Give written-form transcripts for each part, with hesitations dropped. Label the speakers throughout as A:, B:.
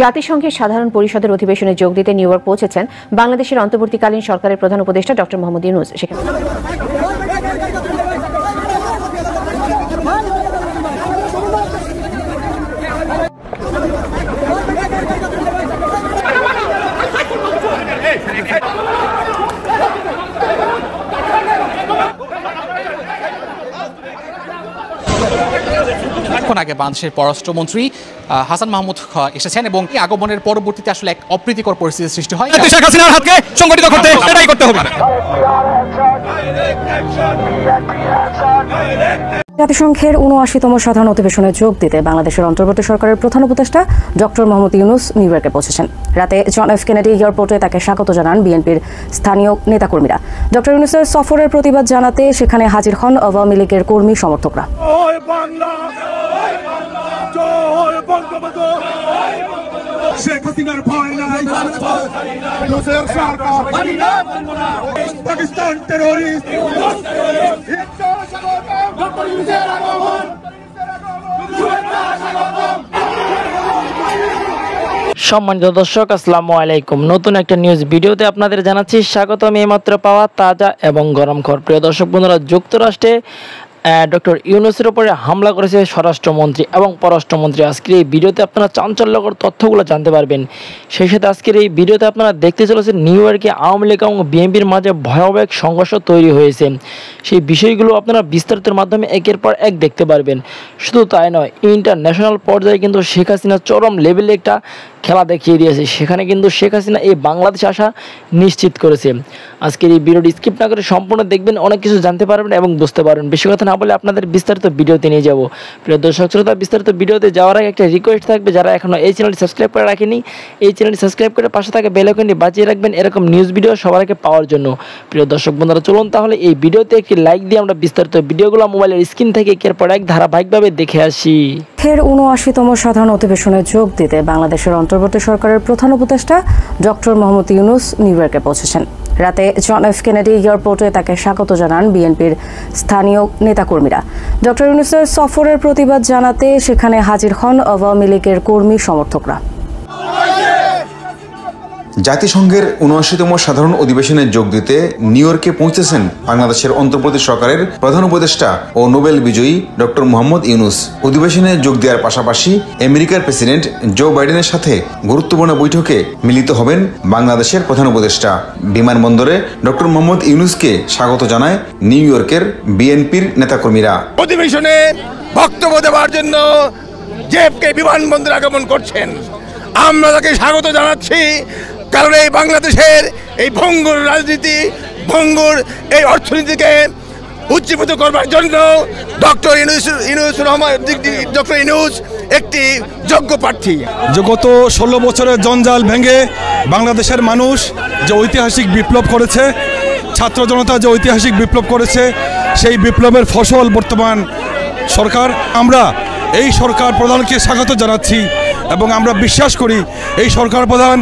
A: জাতিসংঘের সাধারণ পরিষদের অধিবেশনে যোগ দিতে নিউ ইয়র্ক পৌঁছেছেন বাংলাদেশের অন্তর্বর্তীকালীন সরকারের প্রধান উপদেষ্টা ডক্টর মোহাম্মদ ইউনূস। সেখানে
B: কিছুক্ষণ আগে বাংলাদেশের পররাষ্ট্রমন্ত্রী হাসান মাহমুদ এসেছেন এবং আগমনের পরবর্তীতে আসলে এক অপ্রীতিকর পরিস্থিতির সৃষ্টি হয়।
C: শেখ হাসিনার হাতকে সংগঠিত করতে এটাই করতে হবে।
D: জাতিসংঘের ৭৯তম সাধারণ অধিবেশনে যোগ দিতে বাংলাদেশের অন্তর্বর্তী সরকারের প্রধান উপদেষ্টা ডক্টর মোহাম্মদ ইউনূস নিউ ইয়র্কে পৌঁছেছেন। রাতে জন এফ কেনেডি এয়ারপোর্টে তাকে স্বাগত জানান বিএনপির স্থানীয় নেতাকর্মীরা। ডক্টর ইউনূসের সফরের প্রতিবাদ জানাতে সেখানে হাজির হন আওয়ামী লীগের কর্মী সমর্থকরা।
E: শেখ হাসিনার ভয় নাই, ইউনূসের সরকার পাকিস্তান টেররিস্ট।
F: সম্মানিত দর্শক, আসসালামু আলাইকুম। নতুন একটা নিউজ ভিডিওতে আপনাদের জানাচ্ছি স্বাগতম। এইমাত্র পাওয়া তাজা এবং গরম খবর। প্রিয় দর্শক বন্ধুরা, যুক্তরাষ্ট্রে ডক্টর ইউনূসের উপরে হামলা করেছে স্বরাষ্ট্রমন্ত্রী এবং পররাষ্ট্রমন্ত্রী। আজকের এই ভিডিওতে আপনারা চাঞ্চল্যকর তথ্যগুলো জানতে পারবেন। সেই সাথে আজকের এই ভিডিওতে আপনারা দেখতে চলেছেন নিউ ইয়র্কে আওয়ামী লীগ এবং বিএনপির মাঝে ভয়াবহ এক সংঘর্ষ তৈরি হয়েছে। সেই বিষয়গুলো আপনারা বিস্তারিতের মাধ্যমে একের পর এক দেখতে পারবেন। শুধু তাই নয়, ইন্টারন্যাশনাল পর্যায়ে কিন্তু শেখ হাসিনা চরম লেভেলে একটা খেলা দেখিয়ে দিয়েছে। সেখানে কিন্তু শেখ হাসিনা এই বাংলাদেশে আসা নিশ্চিত করেছে। আজকের এই ভিডিওটি স্কিপ না করে সম্পূর্ণ দেখবেন, অনেক কিছু জানতে পারবেন এবং বুঝতে পারবেন। বেশি কথা না বলে আপনাদের বিস্তারিত ভিডিওতে নিয়ে যাব। প্রিয় দর্শক শ্রোতা, বিস্তারিত ভিডিওতে যাওয়ার আগে একটা রিকোয়েস্ট থাকবে, যারা এখনও এই চ্যানেলটি সাবস্ক্রাইব করে রাখেনি, এই চ্যানেলটি সাবস্ক্রাইব করে পাশে থাকা বেল আইকনটি বাজিয়ে রাখবেন এরকম নিউজ ভিডিও সবার আগে পাওয়ার জন্য। প্রিয় দর্শক বন্ধুরা, চলুন তাহলে এই ভিডিওতে একটি লাইক দিয়ে আমরা বিস্তারিত ভিডিওগুলো মোবাইলের স্ক্রিন থেকে একের পর এক ধারাবাহিকভাবে দেখে আসি।
D: ৭৯তম সাধারণ অধিবেশনে যোগ দিতে বাংলাদেশের অন্তর্বর্তী সরকারের প্রধান উপদেষ্টা ডক্টর মোহাম্মদ ইউনূস নিউ ইয়র্কে পৌঁছেছেন। রাতে জন এফ কেনেডি এয়ারপোর্টে তাকে স্বাগত জানান বিএনপির স্থানীয় নেতাকর্মীরা। ডক্টর ইউনূসের সফরের প্রতিবাদ জানাতে সেখানে হাজির হন আওয়ামী লীগের কর্মী সমর্থকরা।
G: জাতিসংঘের ৭৯তম সাধারণ অধিবেশনে যোগ দিতে নিউ ইয়র্কে পৌঁছেছেন বাংলাদেশের অন্তর্বর্তী সরকারের প্রধান উপদেষ্টা ও নোবেল বিজয়ী ডক্টর মোহাম্মদ ইউনূস। অধিবেশনে যোগ দেওয়ার পাশাপাশি আমেরিকার প্রেসিডেন্ট জো বাইডেনের সাথে গুরুত্বপূর্ণ বৈঠকে মিলিত হবেন বাংলাদেশের প্রধান উপদেষ্টা। বিমানবন্দরে ডক্টর মোহাম্মদ ইউনূসকে স্বাগত জানায় নিউ ইয়র্কের বিএনপির নেতাকর্মীরা।
E: অধিবেশনে বক্তব্য দেওয়ার জন্য জেএফকে বিমানবন্দরে আগমন করছেন। আমরা তাকে স্বাগত জানাচ্ছি, কারণ এই বাংলাদেশের এই ভঙ্গুর রাজনীতি, ভঙ্গুর এই অর্থনীতিকে উজ্জীবিত করবার জন্য ডক্টর ইউনূস একটি যোগ্য প্রার্থী।
C: যে গত ১৬ বছরের জঞ্জাল ভেঙে বাংলাদেশের মানুষ যে ঐতিহাসিক বিপ্লব করেছে, ছাত্র জনতা যে ঐতিহাসিক বিপ্লব করেছে, সেই বিপ্লবের ফসল বর্তমান সরকার। আমরা এই সরকার প্রধানকে স্বাগত জানাচ্ছি এবং আমরা বিশ্বাস করি এই সরকার প্রধান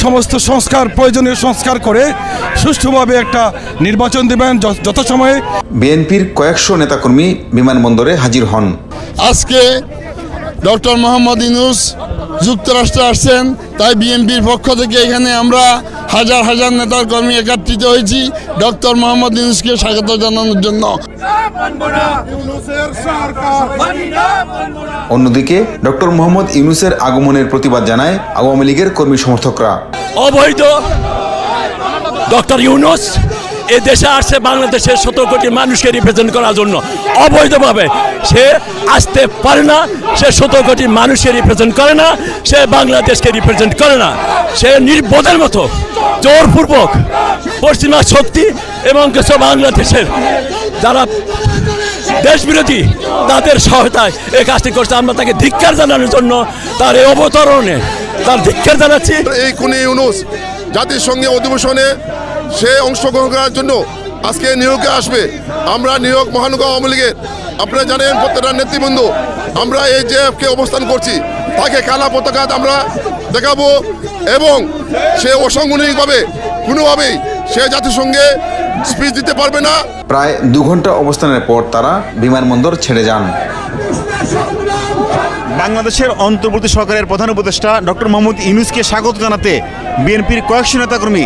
C: সমস্ত সংস্কার, প্রয়োজনীয় সংস্কার করে সুষ্ঠুভাবে একটা নির্বাচন দেবেন যথাসময়ে।
G: বিএনপির কয়েকশো নেতাকর্মী বিমানবন্দরে হাজির হন।
H: আজকে ডক্টর মোহাম্মদ ইউনূস যুক্তরাষ্ট্রে আসছেন, তাই বিএনপির পক্ষ থেকে এখানে আমরা হাজার হাজার নেতার কর্মী একত্রিত হয়েছি ডক্টর মোহাম্মদ ইউনূসকে স্বাগত জানানোর জন্য।
G: অন্যদিকে ডক্টর মোহাম্মদ ইউনূসের আগমনের প্রতিবাদ জানায় আওয়ামী লীগের কর্মী সমর্থকরা।
I: অবৈধ ডক্টর ইউনূস এ দেশে আসছে বাংলাদেশের ১৭ কোটি মানুষকে রিপ্রেজেন্ট করার জন্য। অবৈধভাবে সে আসতে পারে না, সে ১৭ কোটি মানুষকে রিপ্রেজেন্ট করে না, সে বাংলাদেশকে রিপ্রেজেন্ট করে না। সে নির্বোধের মতো জোরপূর্বক পশ্চিমা শক্তি এবং কিছু বাংলাদেশের যারা দেশ বিরোধী তাদের সহায়তায় এই কাজটি করছে। আমরা তাকে ধিক্কার জানানোর জন্য তার এই অবতরণে তার ধিক্কার জানাচ্ছি।
H: এই খুনি ইউনূস জাতিসংঘে অধিবেশনে সে অংশগ্রহণ করার জন্য আজকে নিউ ইয়র্কে আসবে। আমরা নিউ ইয়র্ক মহানগর আওয়ামী লীগের, আপনারা জানেন প্রত্যেকটা নেতৃবৃন্দ আমরা এই জেএফকে অবস্থান করছি, তাকে কালা পতাকা আমরা দেখাবো এবং সে অসাংগঠনিকভাবে কোনোভাবেই সে জাতিসংঘে স্পিচ দিতে পারবে না।
G: প্রায় ২ ঘন্টা অবস্থানের পর তারা বিমানবন্দর ছেড়ে যান। বাংলাদেশের অন্তর্বর্তী সরকারের প্রধান উপদেষ্টা ডক্টর মোহাম্মদ ইউনূসকে স্বাগত জানাতে বিএনপির কয়েকশো নেতাকর্মী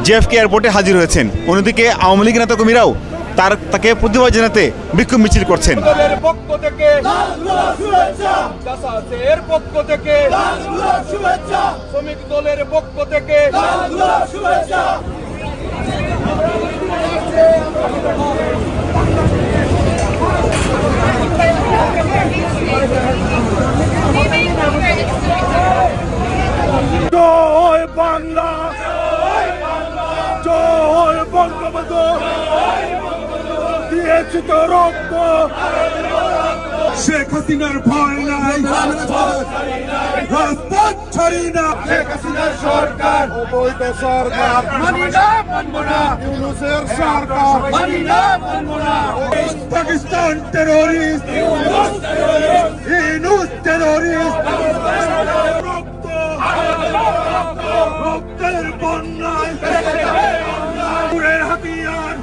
G: জেএফকে এয়ারপোর্টে হাজির হয়েছেন। অন্যদিকে আওয়ামী লীগ নেতাকর্মীরাও তাকে প্রতিবাদ জানাতে বিক্ষোভ মিছিল করছেন।
E: জয় বাংলা, জয় বঙ্গবন্ধু, দিয়েছি তো রক্ত, শেখ হাসিনার ভয় নাই, রাজপথ ছাড়ি না, শেখ হাসিনার সরকার অবৈধ সরকার, মানি না মানব না, ইউনূসের সরকার মানি না মানব না, পাকিস্তান টেররিস্ট, ইউনূস টেররিস্ট, রক্তের বন্যায় পুরের হাতিয়ার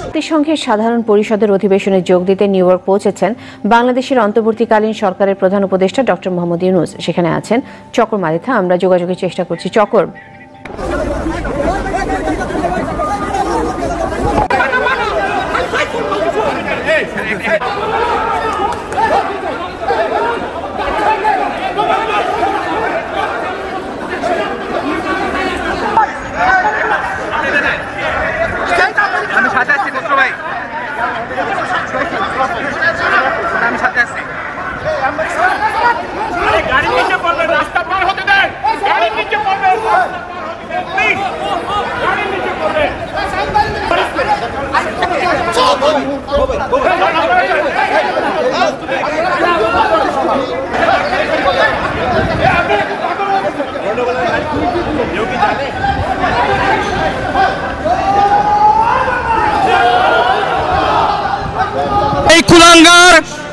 A: জাতিসংঘের সাধারণ পরিষদের অধিবেশনে যোগ দিতে নিউ ইয়র্ক পৌঁছেছেন বাংলাদেশের অন্তর্বর্তীকালীন সরকারের প্রধান উপদেষ্টা ডক্টর মোহাম্মদ ইউনূস। সেখানে আছেন চকর মালিথা। আমরা যোগাযোগের চেষ্টা করছি। চকর,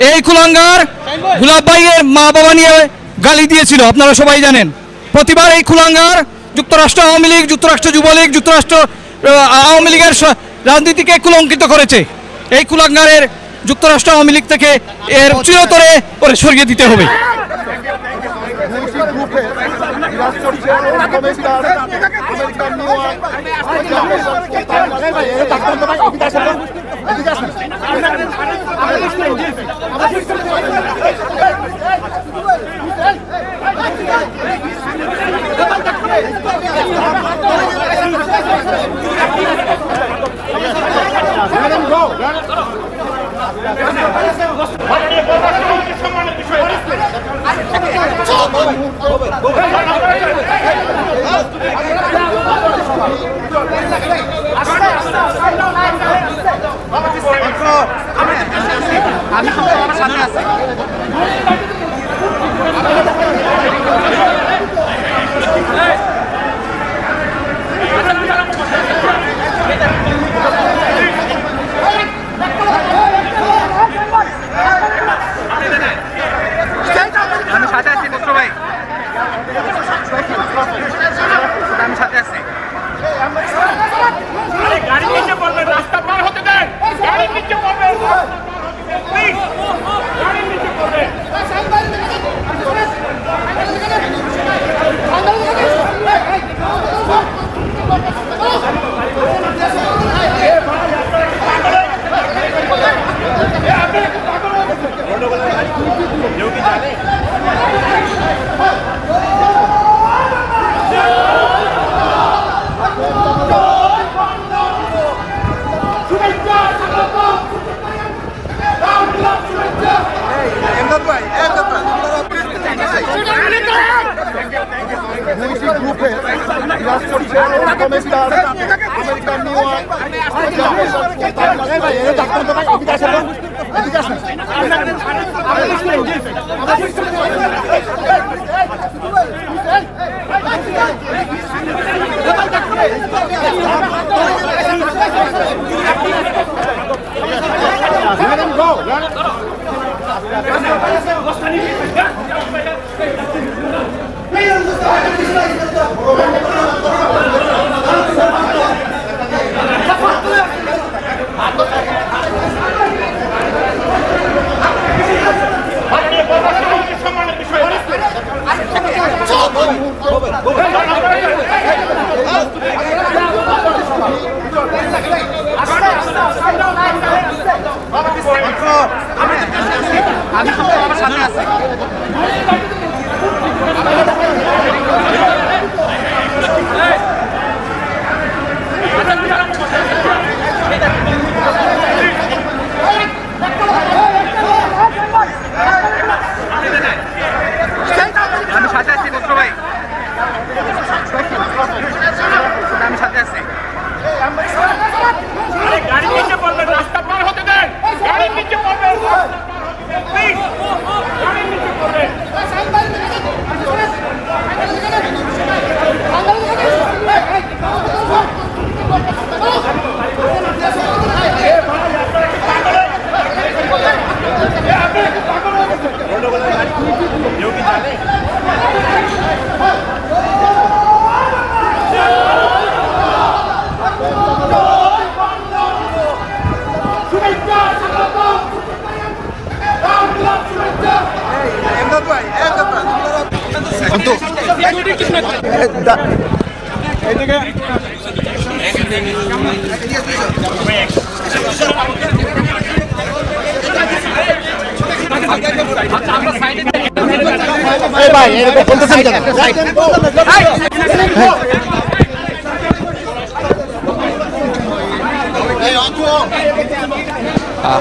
J: এই কুলাঙ্গার গোলাপ ভাইয়ের মা বাবা নিয়ে গালি দিয়েছিল, আপনারা সবাই জানেন। প্রতিবার এই কুলাঙ্গার যুক্তরাষ্ট্র আওয়ামী লীগ, যুক্তরাষ্ট্র যুবলীগ, যুক্তরাষ্ট্র আওয়ামী লীগের রাজনীতিকে কুলঙ্কিত করেছে। এই কুলাঙ্গারের যুক্তরাষ্ট্র আওয়ামী লীগ থেকে এর চিরতরে করে সরিয়ে দিতে হবে।
K: আমি সাথে আছি।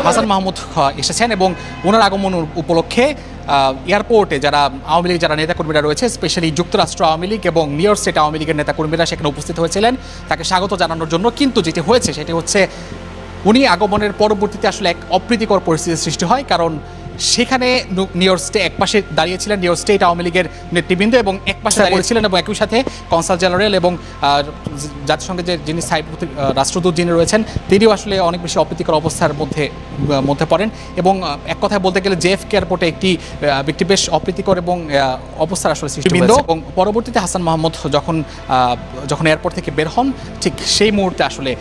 B: হাসান মাহমুদ এসেছেন এবং ওনার আগমন উপলক্ষে এয়ারপোর্টে যারা আওয়ামী লীগ যারা নেতাকর্মীরা রয়েছে, স্পেশালি যুক্তরাষ্ট্র আওয়ামী লীগ এবং নিউ ইয়র্ক স্টেট আওয়ামী লীগের নেতাকর্মীরা সেখানে উপস্থিত হয়েছিলেন তাকে স্বাগত জানানোর জন্য। কিন্তু যেটি হয়েছে সেটি হচ্ছে উনি আগমনের পরবর্তীতে আসলে এক অপ্রীতিকর পরিস্থিতির সৃষ্টি হয়, কারণ সেখানে নিউ ইয়র্ক স্টেট একপাশে দাঁড়িয়েছিলেন নিউ ইয়র্ক স্টেট আওয়ামী লীগের নেতৃবৃন্দ এবং একপাশে দাঁড়িয়েছিলেন এবং একই সাথে কনসাল জেনারেল এবং জাতিসংঘের যে যিনি রাষ্ট্রদূত যিনি রয়েছেন তিনিও আসলে অনেক বেশি অপ্রীতিকর অবস্থার মধ্যে পড়েন এবং এক কথায় বলতে গেলে জেএফকে এয়ারপোর্টে একটি বেশ অপ্রীতিকর এবং অবস্থার আসলে সৃষ্টি হয়েছে। এবং পরবর্তীতে হাসান মাহমুদ যখন এয়ারপোর্ট থেকে বের হন ঠিক সেই মুহূর্তে আসলে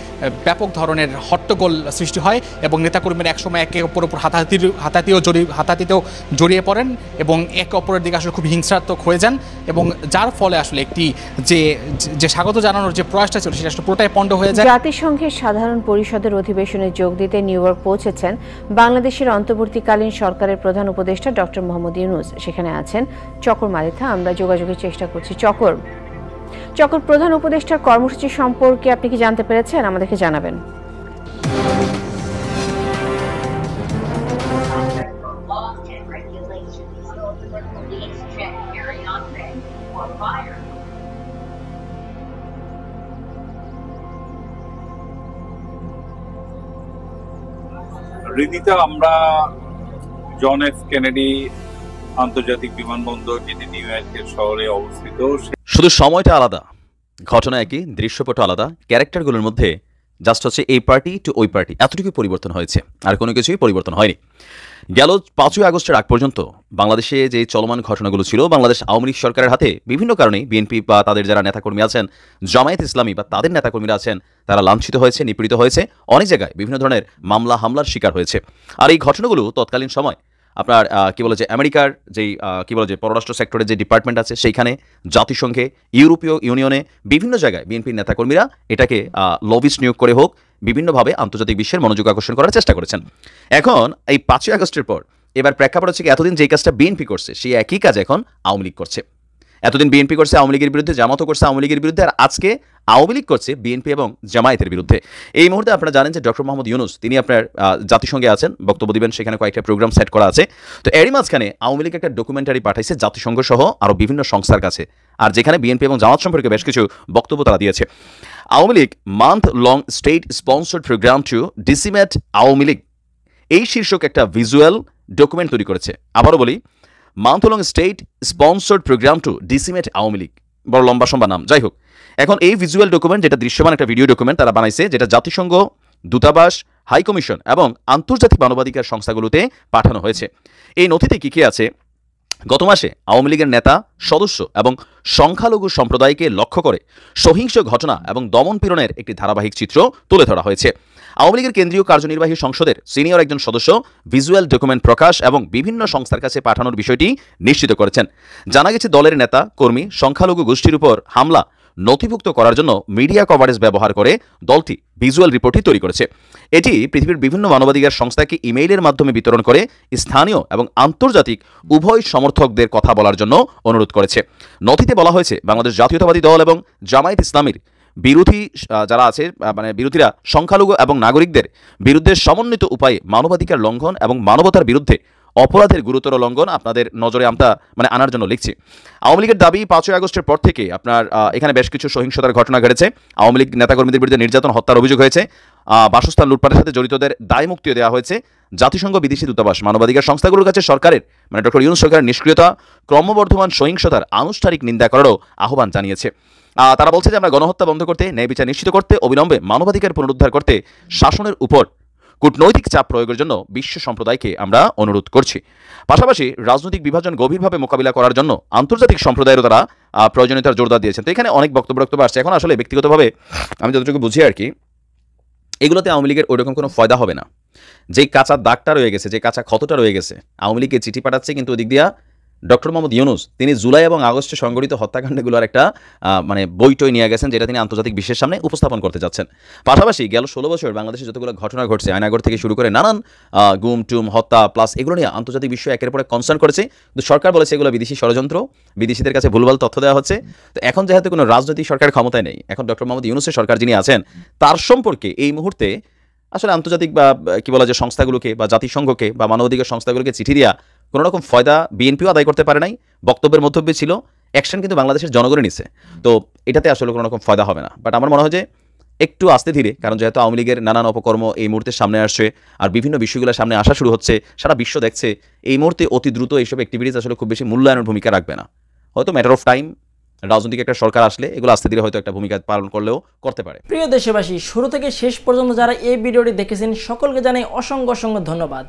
B: ব্যাপক ধরনের হট্টগোল সৃষ্টি হয় এবং নেতাকর্মীরা একসময় একে অপরের উপর হাতাহাতিতেও জড়িয়ে পড়েন এবং একে অপরের দিকে আসলে খুব হিংসাত্মক হয়ে যান এবং যার ফলে আসলে একটি যে স্বাগত জানানোর যে প্রয়াসটা ছিল সেটা আসলে পুরোটাই পণ্ড হয়ে যায়।
A: জাতিসংঘের সাধারণ পরিষদের অধিবেশনে যোগ দিতে নিউ ইয়র্ক পৌঁছেছেন বাংলাদেশের অন্তর্বর্তীকালীন সরকারের প্রধান উপদেষ্টা ডক্টর মোহাম্মদ ইউনূস। সেখানে আছেন চকর মালিথা। আমরা যোগাযোগের চেষ্টা করছি। চকর, প্রধান উপদেষ্টার কর্মসূচি সম্পর্কে আপনি কি জানতে পেরেছেন? আমাদেরকে জানাবেন।
K: রীতিতে আমরা জন এফ কেনেডি আন্তর্জাতিক বিমানবন্দর যেটি নিউ ইয়র্কের শহরে অবস্থিত,
L: শুধু সময়টা আলাদা, ঘটনা একই, দৃশ্যপট আলাদা, ক্যারেক্টারগুলোর মধ্যে জাস্ট হচ্ছে এই পার্টি টু ওই পার্টি এতটুকু পরিবর্তন হয়েছে, আর কোনো কিছুই পরিবর্তন হয়নি। গেল 5ই আগস্টের আগ পর্যন্ত বাংলাদেশে যে চলমান ঘটনাগুলো ছিল, বাংলাদেশ আওয়ামী লীগ সরকারের হাতে বিভিন্ন কারণে বিএনপি বা তাদের যারা নেতাকর্মী আছেন, জামায়াত ইসলামী বা তাদের নেতাকর্মীরা আছেন, তারা লাঞ্ছিত হয়েছে, নিপীড়িত হয়েছে, অনেক জায়গায় বিভিন্ন ধরনের মামলা হামলার শিকার হয়েছে। আর এই ঘটনাগুলো তৎকালীন সময় আপনার আমেরিকার যেই পররাষ্ট্র সেক্টরের যে ডিপার্টমেন্ট আছে সেইখানে, জাতিসংঘে, ইউরোপীয় ইউনিয়নে, বিভিন্ন জায়গায় বিএনপির নেতাকর্মীরা এটাকে লবিস্ট নিয়োগ করে হোক বিভিন্নভাবে আন্তর্জাতিক বিশ্বের মনোযোগ আকর্ষণ করার চেষ্টা করেছেন। এখন এই 5ই আগস্টের পর এবার প্রেক্ষাপট হচ্ছে কি, এতদিন যেই কাজটা বিএনপি করছে সেই একই কাজ এখন আওয়ামী লীগ করছে। এতদিন বিএনপি করছে আওয়ামী লীগের বিরুদ্ধে, জামাতও করছে আওয়ামী লীগের বিরুদ্ধে, আর আজকে আওয়ামী লীগ করছে বিএনপি এবং জামায়াতের বিরুদ্ধে। এই মুহূর্তে আপনারা জানেন যে ডক্টর মোহাম্মদ ইউনূস তিনি আপনার জাতিসংঘে আছেন, বক্তব্য দিবেন, সেখানে কয়েকটা প্রোগ্রাম সেট করা আছে। তো এরই মাঝখানে আওয়ামী লীগ একটা ডকুমেন্টারি পাঠাইছে জাতিসংঘ সহ আরও বিভিন্ন সংস্থার কাছে, আর যেখানে বিএনপি এবং জামাত সম্পর্কে বেশ কিছু বক্তব্য তারা দিয়েছে। Awami League month long state sponsored programme to decimate Awami League, এই শীর্ষক একটা ভিজুয়াল ডকুমেন্ট তৈরি করেছে। আবারও বলি, month long state sponsored programme to decimate Awami League, বড় লম্বা সম্বা নাম। যাই হোক, এখন এই ভিজুয়াল ডকুমেন্ট, যেটা দৃশ্যমান একটা ভিডিও ডকুমেন্ট তারা বানাইছে, যেটা জাতিসংঘ, দূতাবাস, হাই কমিশন এবং আন্তর্জাতিক মানবাধিকার সংস্থাগুলোতে পাঠানো হয়েছে। এই নথিতে কী কী আছে? গত মাসে আওয়ামী লীগের নেতা, সদস্য এবং সংখ্যালঘু সম্প্রদায়কে লক্ষ্য করে সহিংস ঘটনা এবং দমনপীড়নের একটি ধারাবাহিক চিত্র তুলে ধরা হয়েছে। আওয়ামী লীগের কেন্দ্রীয় কার্যনির্বাহী সংসদের সিনিয়র একজন সদস্য ভিজুয়াল ডকুমেন্ট প্রকাশ এবং বিভিন্ন সংস্থার কাছে পাঠানোর বিষয়টি নিশ্চিত করেছেন। জানা গেছে দলের নেতা, কর্মী, সংখ্যালঘু গোষ্ঠীর উপর হামলা নথিভুক্ত করার জন্য মিডিয়া কভারেজ ব্যবহার করে দলটি ভিজুয়াল রিপোর্টটি তৈরি করেছে। এটি পৃথিবীর বিভিন্ন মানবাধিকার সংস্থাকে ইমেইলের মাধ্যমে বিতরণ করে স্থানীয় এবং আন্তর্জাতিক উভয় সমর্থকদের কথা বলার জন্য অনুরোধ করেছে। নথিতে বলা হয়েছে বাংলাদেশ জাতীয়তাবাদী দল এবং জামায়াত ইসলামীর বিরোধী যারা আছে, মানে বিরোধীরা সংখ্যালঘু এবং নাগরিকদের বিরুদ্ধে সমন্বিত উপায়ে মানবাধিকার লঙ্ঘন এবং মানবতার বিরুদ্ধে অপরাধের গুরুতর লঙ্ঘন আপনাদের নজরে আমরা আনার জন্য লিখছি। আওয়ামী লীগের দাবি, 5ই আগস্টের পর থেকে আপনার এখানে বেশ কিছু সহিংসতার ঘটনা ঘটেছে। আওয়ামী লীগ নেতাকর্মীদের বিরুদ্ধে নির্যাতন, হত্যার অভিযোগ হয়েছে। বাসস্থান লুটপাটের সাথে জড়িতদের দায় মুক্তিও দেওয়া হয়েছে। জাতিসংঘ, বিদেশি দূতাবাস, মানবাধিকার সংস্থাগুলোর কাছে সরকারের, মানে ডক্টর ইউনূস সরকারের নিষ্ক্রিয়তা, ক্রমবর্ধমান সহিংসতার আনুষ্ঠানিক নিন্দা করারও আহ্বান জানিয়েছে। তারা বলছে যে আমরা গণহত্যা বন্ধ করতে, ন্যায় বিচার নিশ্চিত করতে, অবিলম্বে মানবাধিকার পুনরুদ্ধার করতে শাসনের উপর কূটনৈতিক চাপ প্রয়োগের জন্য বিশ্ব সম্প্রদায়কে আমরা অনুরোধ করছি। পাশাপাশি রাজনৈতিক বিভাজন গভীরভাবে মোকাবিলা করার জন্য আন্তর্জাতিক সম্প্রদায়েরও তারা প্রয়োজনীয়তার জোরদার দিয়েছেন। তো এখানে অনেক বক্তব্য আসছে। এখন আসলে ব্যক্তিগতভাবে আমি যতটুকু বুঝি আর কি, এগুলোতে আওয়ামী লীগের ওইরকম কোনো ফয়দা হবে না। যে কাঁচা দাগটা রয়ে গেছে, যে কাঁচা ক্ষতটা রয়ে গেছে, আওয়ামী লীগকে চিঠি পাঠাচ্ছে, কিন্তু ওদিক দিয়া ডক্টর মোহাম্মদ ইউনূস তিনি জুলাই এবং আগস্টে সংঘটিত হত্যাকাণ্ডগুলোর একটা মানে বইটই নিয়ে গেছেন, যেটা তিনি আন্তর্জাতিক বিশ্বের সামনে উপস্থাপন করতে যাচ্ছেন। পাশাপাশি গেল 16 বছর বাংলাদেশে যতগুলো ঘটনা ঘটছে, আয়নাগর থেকে শুরু করে নানান গুম টুম, হত্যা প্লাস এগুলো নিয়ে আন্তর্জাতিক বিশ্ব একের পরে কনসার্ন করেছে, কিন্তু সরকার বলেছে এগুলো বিদেশি ষড়যন্ত্র, বিদেশিদের কাছে ভুলভাল তথ্য দেওয়া হচ্ছে। তো এখন যেহেতু কোনো রাজনৈতিক সরকার ক্ষমতায় নেই, এখন ডক্টর মোহাম্মদ ইউনূসের সরকার যিনি আছেন, তার সম্পর্কে এই মুহূর্তে আসলে আন্তর্জাতিক বা কি বলা যায় সংস্থাগুলোকে বা জাতিসংঘকে বা মানবাধিকার সংস্থাগুলোকে চিঠি দেওয়া কোনো রকম ফয়দা বিএনপিও আদায় করতে পারে নাই। বক্তব্যের মন্তব্য ছিল, অ্যাকশন কিন্তু বাংলাদেশের জনগণই নিছে। তো এটাতে আসলে কোনো রকম ফয়দা হবে না। বাট আমার মনে হয় যে একটু আস্তে ধীরে, কারণ যেহেতু আওয়ামী লীগের নানান অপকর্ম এই মুহূর্তে সামনে আসছে আর বিভিন্ন বিষয়গুলো সামনে আসা শুরু হচ্ছে, সারা বিশ্ব দেখছে, এই মুহূর্তে অতি দ্রুত এইসব অ্যাক্টিভিটিস আসলে খুব বেশি মূল্যায়নের ভূমিকা রাখবে না। হয়তো ম্যাটার অফ টাইম, রাজনৈতিক একটা সরকার আসলে এগুলো আস্তে ধীরে হয়তো একটা ভূমিকা পালন করলেও করতে পারে।
F: প্রিয় দেশবাসী, শুরু থেকে শেষ পর্যন্ত যারা এই ভিডিওটি দেখেছেন সকলকে জানাই অসংখ্য অসংখ্য ধন্যবাদ।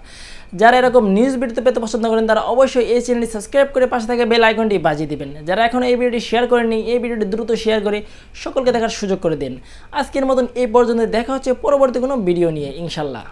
F: যারা এরকম নিউজ ভিডিও পেতে পছন্দ করেন তারা অবশ্যই এই চ্যানেলটি সাবস্ক্রাইব করে পাশে থাকা বেল আইকনটি বাজিয়ে দিবেন। যারা এখন এই ভিডিওটি শেয়ার করেননি, এই ভিডিওটি দ্রুত শেয়ার করে সকলকে দেখার সুযোগ করে দিন। আজকের মতন এই পর্যন্ত, দেখা হচ্ছে পরবর্তী কোনো ভিডিও নিয়ে ইনশাল্লাহ।